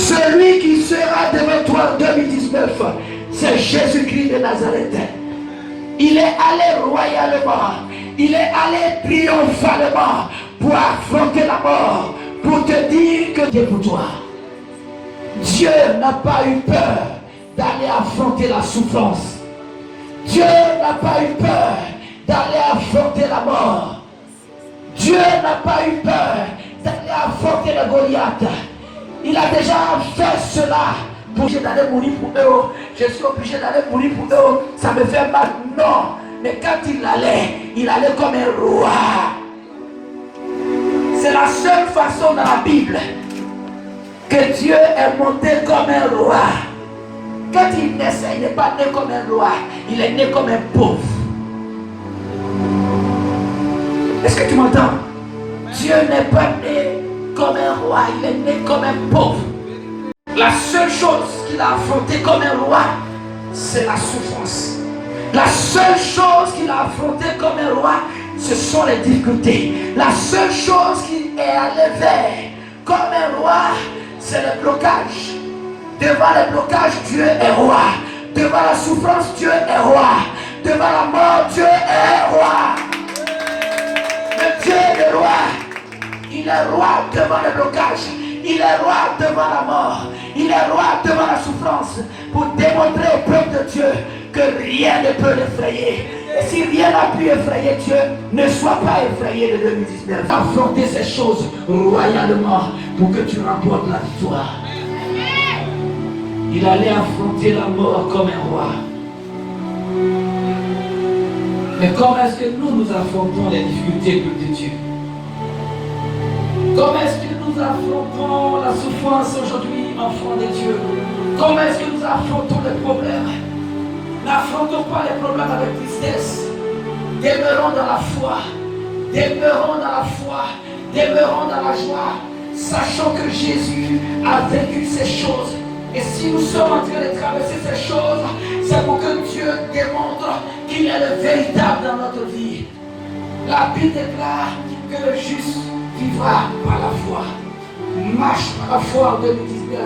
Celui qui sera devant toi en 2019, c'est Jésus-Christ de Nazareth. Il est allé royalement, il est allé triomphalement pour affronter la mort, pour te dire que Dieu est pour toi. Dieu n'a pas eu peur d'aller affronter la souffrance. Dieu n'a pas eu peur d'aller affronter la mort. Dieu n'a pas eu peur d'aller affronter le Goliath. Il a déjà fait cela. Obligé d'aller mourir pour eux. Je suis obligé d'aller mourir pour eux. Ça me fait mal. Non. Mais quand il allait comme un roi. C'est la seule façon dans la Bible que Dieu est monté comme un roi. Quand il naissait, il n'est pas né comme un roi. Il est né comme un pauvre. Est-ce que tu m'entends? Dieu n'est pas né comme un roi. Il est né comme un pauvre. La seule chose qu'il a affrontée comme un roi, c'est la souffrance. La seule chose qu'il a affrontée comme un roi, ce sont les difficultés. La seule chose qu'il est allé vers comme un roi, c'est le blocage. Devant le blocage, Dieu est roi. Devant la souffrance, Dieu est roi. Devant la mort, Dieu est roi. Le Dieu est roi. Il est roi devant le blocage. Il est roi devant la mort. Il est roi devant la souffrance. Pour démontrer au peuple de Dieu que rien ne peut l'effrayer. Et si rien n'a pu effrayer Dieu, ne sois pas effrayé de 2019. Affronter ces choses royalement pour que tu remportes la victoire. Il allait affronter la mort comme un roi. Mais comment est-ce que nous affrontons les difficultés de Dieu? Comment est-ce que nous affrontons la souffrance aujourd'hui, enfants de Dieu? Comment est-ce que nous affrontons les problèmes? N'affrontons pas les problèmes avec tristesse. Demeurons dans la foi. Demeurons dans la foi. Demeurons dans la joie. Sachant que Jésus a vécu ces choses. Et si nous sommes en train de traverser ces choses, c'est pour que Dieu démontre qu'il est le véritable dans notre vie. La Bible déclare que le juste vivra par la foi. Marche par la foi en 2019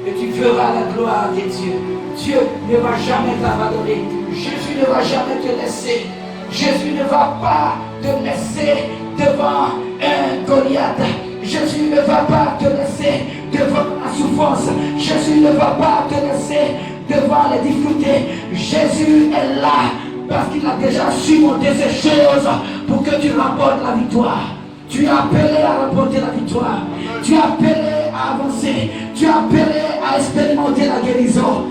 et tu verras la gloire de Dieu. Dieu ne va jamais t'abandonner. Jésus ne va jamais te laisser. Jésus ne va pas te laisser devant un Goliath. Jésus ne va pas te laisser devant la souffrance. Jésus ne va pas te laisser devant les difficultés. Jésus est là parce qu'il a déjà surmonté ces choses pour que tu remportes la victoire. Tu es appelé à remporter la victoire. Tu es appelé à avancer. Tu es appelé à expérimenter la guérison.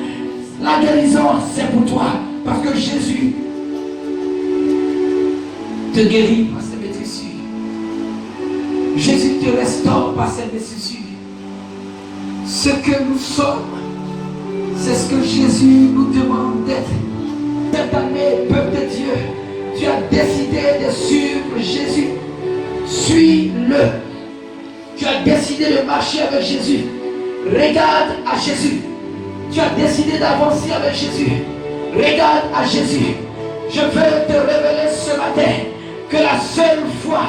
La guérison, c'est pour toi. Parce que Jésus te guérit par ses blessures. Jésus te restaure par ses blessures. Ce que nous sommes, c'est ce que Jésus nous demande d'être. Cette année, peuple de Dieu, tu as décidé de suivre Jésus. Suis-le. Tu as décidé de marcher avec Jésus. Regarde à Jésus. Tu as décidé d'avancer avec Jésus. Regarde à Jésus. Je veux te révéler ce matin que la seule fois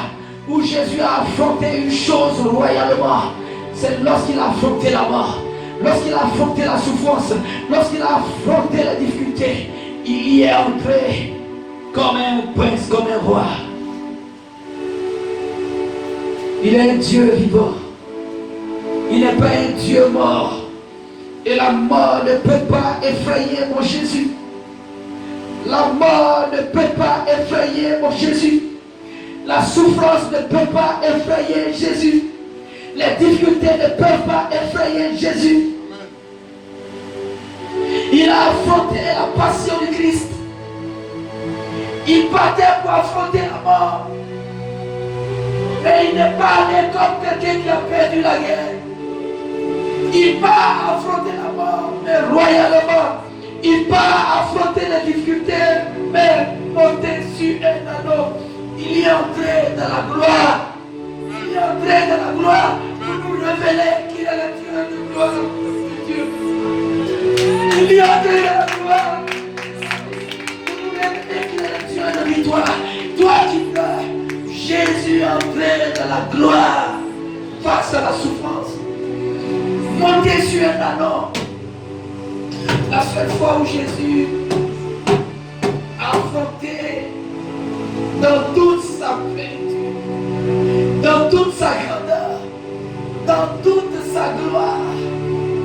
où Jésus a affronté une chose royalement, c'est lorsqu'il a affronté la mort, lorsqu'il a affronté la souffrance, lorsqu'il a affronté la difficulté. Il y est entré comme un prince, comme un roi. Il est un Dieu vivant. Il n'est pas un Dieu mort. Et la mort ne peut pas effrayer mon Jésus. La mort ne peut pas effrayer mon Jésus. La souffrance ne peut pas effrayer Jésus. Les difficultés ne peuvent pas effrayer Jésus. Il a affronté la passion du Christ. Il partait pour affronter la mort. Mais il n'est pas né comme quelqu'un qui a perdu la guerre. Il part affronter la mort, mais royalement. Il part affronter les difficultés, mais monter sur un anneau. Il est entré dans la gloire. Il est entré dans la gloire pour nous révéler qu'il est le Dieu de gloire. Il est entré dans la gloire pour nous révéler qu'il est le Dieu de victoire. Toi qui pleures, Jésus est entré dans la gloire face à la souffrance. Monter monter sur un anneau. La seule fois où Jésus a affronté dans toute sa plénitude, dans toute sa grandeur, dans toute sa gloire,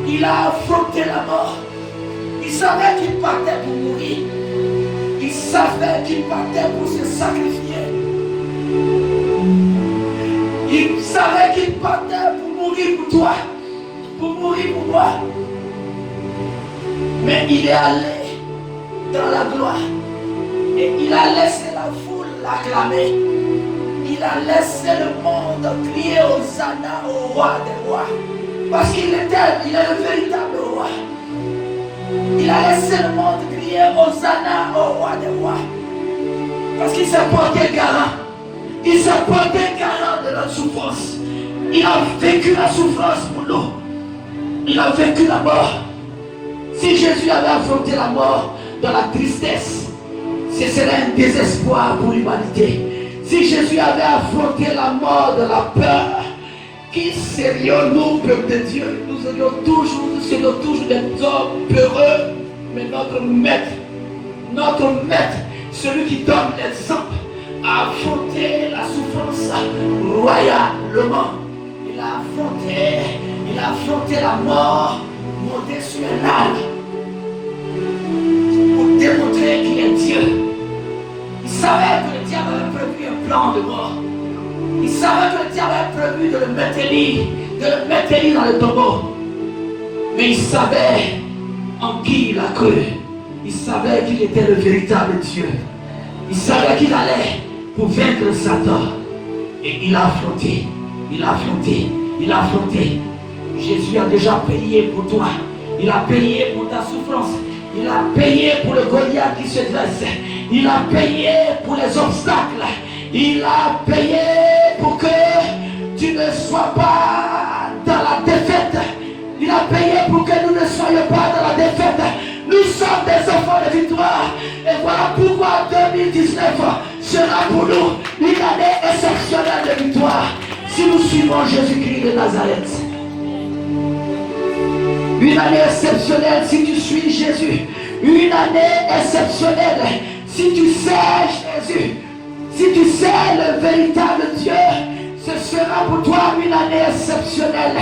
il a affronté la mort. Il savait qu'il partait pour mourir. Il savait qu'il partait pour se sacrifier. Il savait qu'il partait pour mourir pour toi, pour mourir pour moi. Mais il est allé dans la gloire et il a laissé la foule l'acclamer. Il a laissé le monde crier Hosanna au roi des rois. Parce qu'il est le véritable roi. Il a laissé le monde crier Hosanna au roi des rois. Parce qu'il s'est porté garant. Il s'est porté garant de notre souffrance. Il a vécu la souffrance pour nous. Il a vécu la mort. Si Jésus avait affronté la mort dans la tristesse, ce serait un désespoir pour l'humanité. Si Jésus avait affronté la mort de la peur, qui serions-nous, peuple de Dieu? Nous serions toujours des hommes peureux. Mais notre maître, celui qui donne l'exemple, a affronté la souffrance royalement. Il a affronté la mort, monté sur un arbre, pour démontrer qu'il est Dieu. Il savait que le diable avait prévu un plan de mort. Il savait que le diable avait prévu de le mettre dans le tombeau. Mais il savait en qui il a cru. Il savait qu'il était le véritable Dieu. Il savait qu'il allait pour vaincre Satan. Et il a affronté. Jésus a déjà payé pour toi. Il a payé pour ta souffrance. Il a payé pour le Goliath qui se dresse. Il a payé pour les obstacles. Il a payé pour que tu ne sois pas dans la défaite. Il a payé pour que nous ne soyons pas dans la défaite. Nous sommes des enfants de victoire. Et voilà pourquoi 2019 sera pour nous une année exceptionnelle de victoire. Si nous suivons Jésus-Christ de Nazareth. Une année exceptionnelle si tu suis Jésus. Une année exceptionnelle si tu sais Jésus. Si tu sais le véritable Dieu, ce sera pour toi une année exceptionnelle.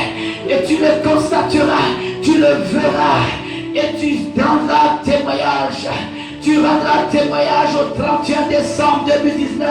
Et tu le constateras, tu le verras. Et tu rendras témoignage. Tu rendras témoignage au 31 décembre 2019.